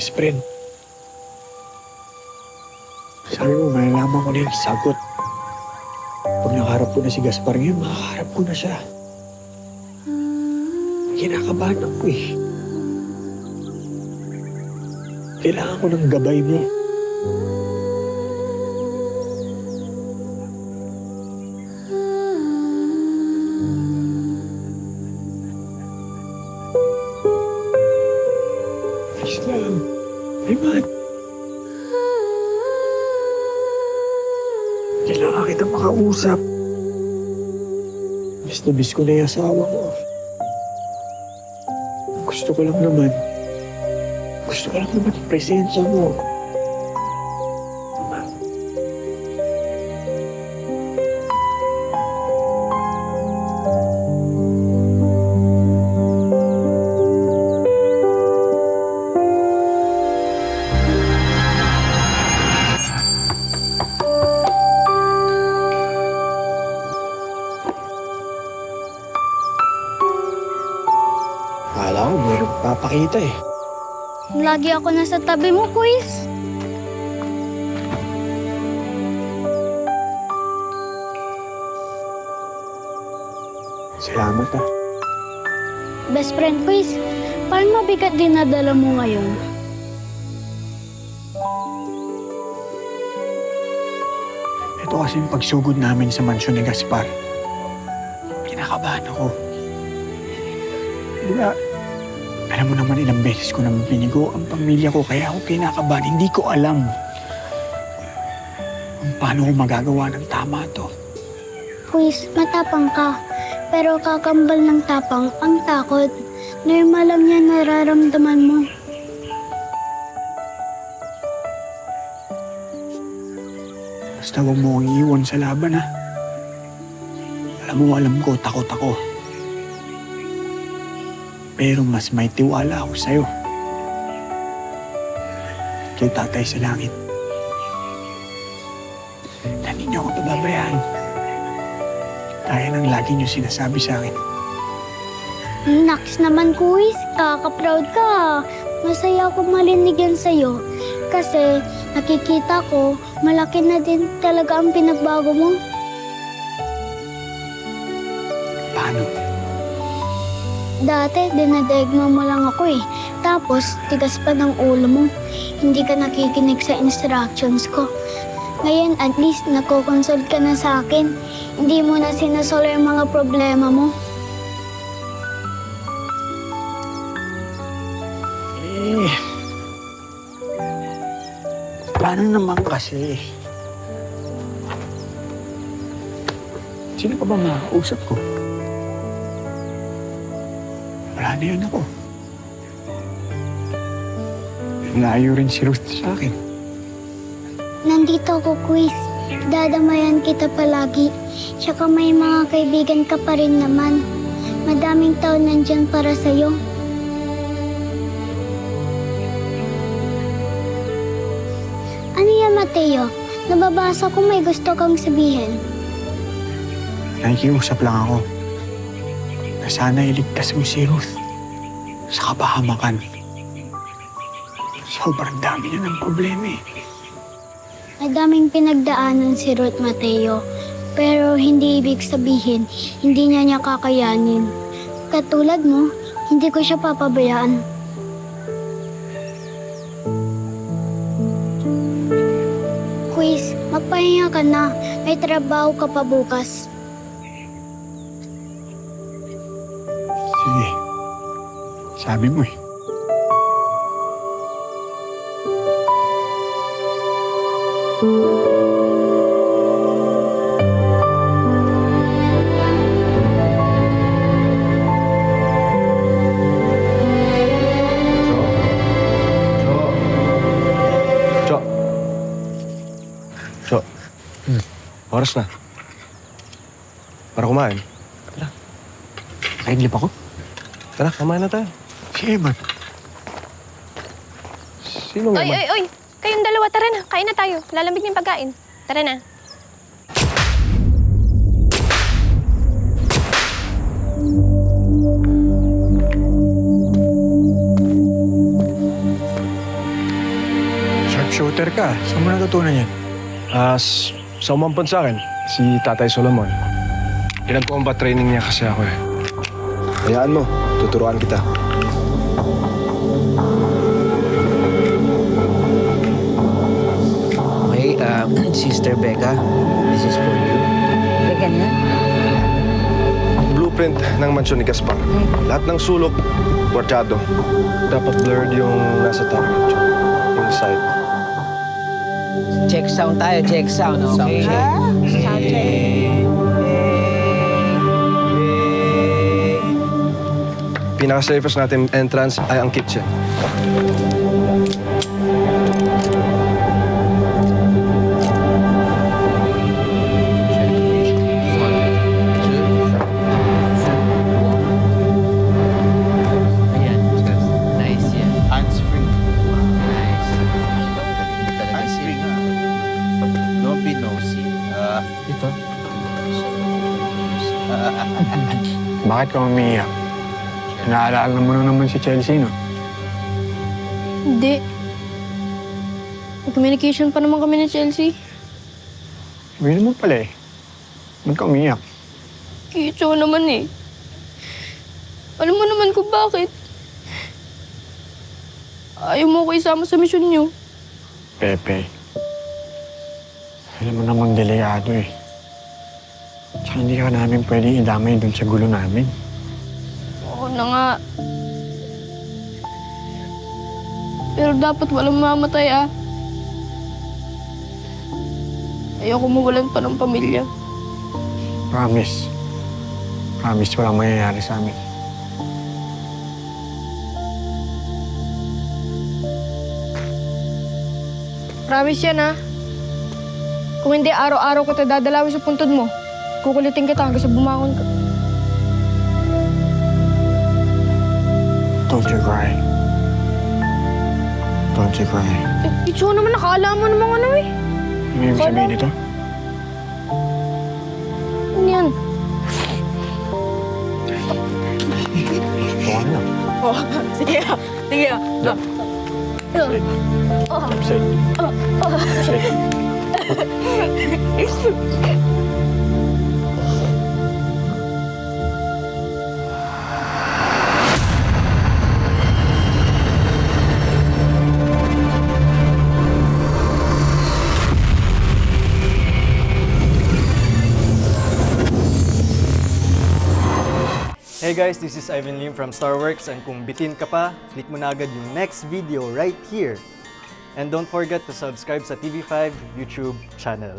best friend. Sabi mo, malalaman ko na yung sagot. Pag nakaharap ko na si Gaspar ngayon, makaharap ko na siya. Kinakabahan ako eh. Kailangan ko ng gabay mo. Please lang. Iman. Kailangan kita makausap. Bis na bis ko na yung asawa ko. Gusto ko lang naman presensya mo. Akala ko mayroong papakita eh. Lagi ako nasa tabi mo, Kuis. Salamat ah. Best friend, Kuis. Parang mabigat din nadala mo ngayon. Ito kasi yung pagsugod namin sa mansyon ni Gaspar. Kinakabahan ako. Di ba, alam mo naman ilang beses ko naman pinigo ang pamilya ko kaya ako kinakabahan. Hindi ko alam kung paano ko magagawa ng tama to. Kuis, matapang ka. Pero kakambal ng tapang ang takot. Normal lang yan nararamdaman mo. Basta huwag mo akong iiwan sa laban, ha? Alam ko, takot ako. Pero mas may tiwala ako sa'yo. Kay Tatay sa langit. Na hindi niyo ako pababayaan. Kaya ng lagi niyo sinasabi sa akin. Naks naman, Kuis. Kaka-proud ka. Masaya ako marinig yan sa'yo. Kasi nakikita ko, malaki na din talaga ang pinagbago mo. Paano? Dati, dinadaigma mo lang ako eh. Tapos, tigas pa ng ulo mo. Hindi ka nakikinig sa instructions ko. Ngayon, at least, nagko-consult ka na sa akin. Hindi mo na sinasolo yung mga problema mo. Paano naman kasi? Sino ka ba makausap ko? Wala na yan ako. Layo rin si Ruth sa akin. Nandito ako, Kuis. Dadamayan kita palagi. Tsaka may mga kaibigan ka pa rin naman. Madaming taon nandyan para sa'yo. Ano yan, Mateo? Nababasa ko may gusto kang sabihin. Nakikiusap lang ako na sana iligtas mo si Ruth sa kapahamakan. Sobrang dami niya ng problema eh. Madaming pinagdaanan si Ruth, Mateo. Pero hindi ibig sabihin, hindi niya kakayanin. Katulad mo, hindi ko siya papabayaan. Kuis, magpahinga ka na. May trabaho ka pa bukas. Sige. Sabi mo eh. Jo. Oras na. Para kumain. Kainlip ako? Tara, kumain na tayo. Si Eman. Sino nga Oy, oy, oy! Kayong dalawa, tara na. Kain na tayo. Lalamig na yung pagkain. Tara na. Shooter ka. Saan mo natutunan yan? Sa umampon sa akin, si Tatay Solomon. Pinag-combat training niya kasi ako eh. Hayaan mo, tuturuan kita. Okay, Sister Becca, this is for you. May ganyan? Blueprint ng mansyon ni Gaspar. Lahat ng sulok, kwartado. Dapat blurred yung nasa target. Yung side. Check sound tayo, check sound, okay? Sound check. Pinaka-safest natin entrance ay ang kitchen. Ayan, nice yan. Hands-free. Nice. Talaga Hands-free siya. nga. Don't be nosy. Ito? Bakit ka umiiyak? Inaalala mo na naman si Chelsea, no? Hindi. May communication pa naman kami ni Chelsea. Uwi naman pala eh. Ba't ka umiiyak? Kicho naman eh. Alam mo naman kung bakit. Ayaw mo ko isama sa misyon niyo. Pepe. Alam mo namang delikado eh. Tsaka hindi ka namin pwedeng idamay dun sa gulo namin. Oo na nga. Pero dapat walang mamatay ah. Ayoko mawalan pa ng pamilya. Promise. Promise walang mangyayari sa amin. Promise yan ah. Kung hindi araw-araw ko tayo dadalawin sa puntod mo, kukulitin kita hanggang sa bumangon ka. Don't you cry. Don't you cry. Eh, Kicho naman nakaalam mo namang ano eh. Ano ibig sabihin nito? Ano yan? Tuwa na. Sige ah. Sige ah. Upset. Upset. Hey guys, this is Ivan Lim from Starworks, and kung bitin ka pa, click mo na agad yung next video right here. And don't forget to subscribe sa TV5 YouTube channel.